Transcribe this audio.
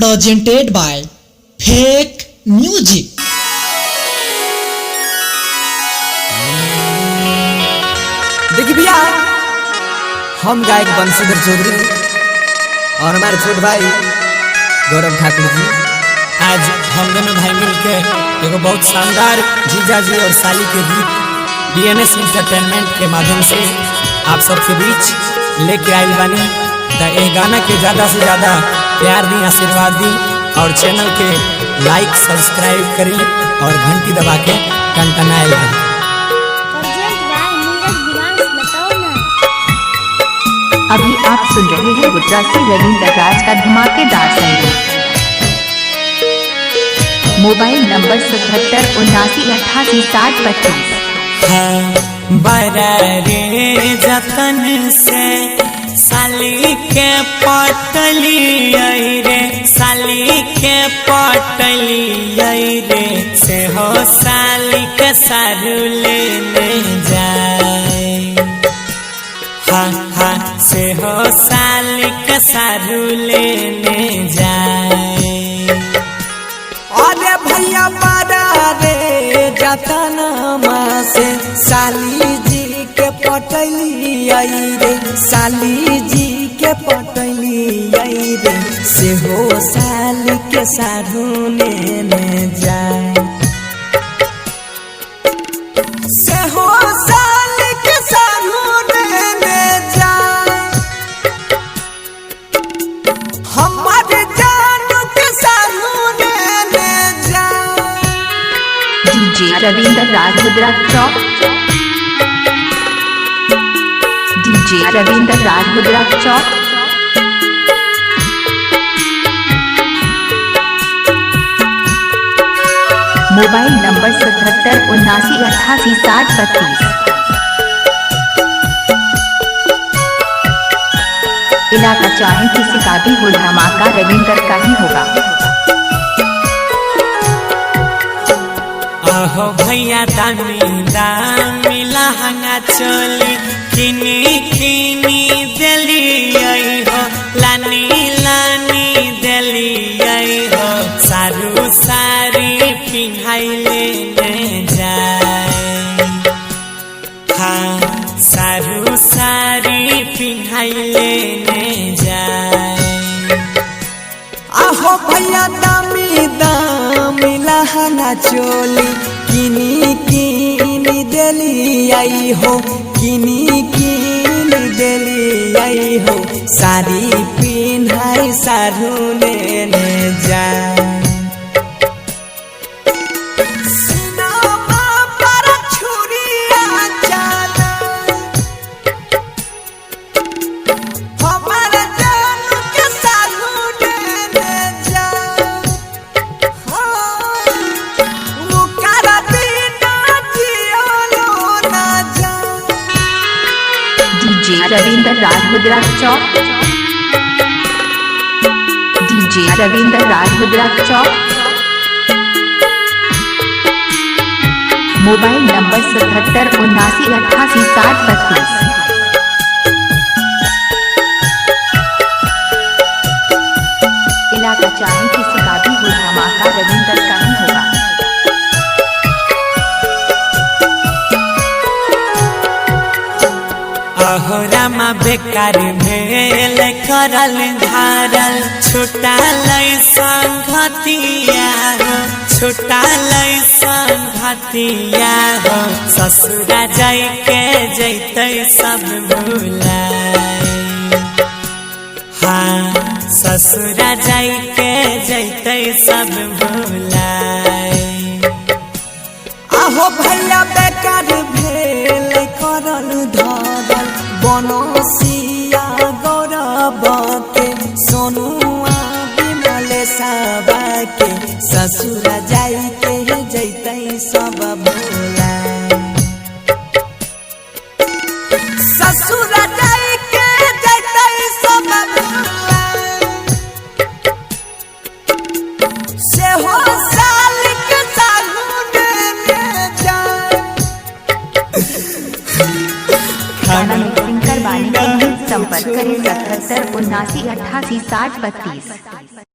presented by Fake Music। देखिए भैया, हम गायक बंशीधर चौधरी और हमारे छोटे भाई गौरव ठाकुर जी, आज हम दोनों भाई मिलकर एक बहुत शानदार जीजा जी और साली के गीत BNS एंटरटेनमेंट के माध्यम से आप सबके बीच लेके आइल बानी। तो ये गाना के ज़्यादा से ज़्यादा प्यार दी, आशीर्वाद दी और चैनल के लाइक सब्सक्राइब करी और घंटी दबा के टनटनाइल बनी। अभी आप सुन रहे हैं गुजराती रविंद्र राज का धमाकेदार संगीत। Mobile number 77 79 88 60 25। बरारे जतन से साली के पटली रे, साली के पटली रे, से हो साली के सारू लेने जाए। हाँ हाँ, से हो साली के सारू लेने जाए। अरे भैया बरारे जतन से साली जी के पटली रे, साली जी के पटली रे, से हो साली के सारू लेने जाए। से हो साली के सारू लेने जाए। हमारे जानू के सारू लेने जाए। डीजे रविंद्र राज मुद्रा चौक, डीजे रविंद्र राज मुद्रा चौक। Mobile number 77 79 88 60 25। इलाका चाहे किसी का भी हो, धमाका रविंद्र का ही होगा। आहो भैया दामी दामी लहंगा चोली किनी किनी दिली हो, लानी लानी दिली हो, सारू सारी पिन्हाई लेने जाए। हाँ, सारू सारी पिन्हाई लेने जाए। आहो भैया दामी दामी लहंगा चोली किनी किनी दिली हो, किनी किनी दिली हो, सारी पिन्हाई सारू लेने जाए। डीजे रविंद्र राज मुद्रा चौक, डीजे रविंद्र राज मुद्रा चौक। Mobile number 77 79 88 60 32। इलाका चाहे किसी का भी हो, धमाका रविंद्र का ही होगा। अहो रामा बेकार भेल करल धारल, छोटा लई संगतिया हो, छोटा लई संगतिया हो, ससुरा जाई के जैते सब भुलाए। हाँ, ससुरा जाई के जैते सब भुलाए। आहो भैया बेकार भेल करल धरल, बनसिया गौरव के, सोनुआ विमले साबा के, ससुरा जाई के जैते सब भुलाए। ससुरा जाई के जैते सब भुलाए। से हो साली के सारू लेने जाए। करवाने के लिए संपर्क करें 77 79 88 60 32।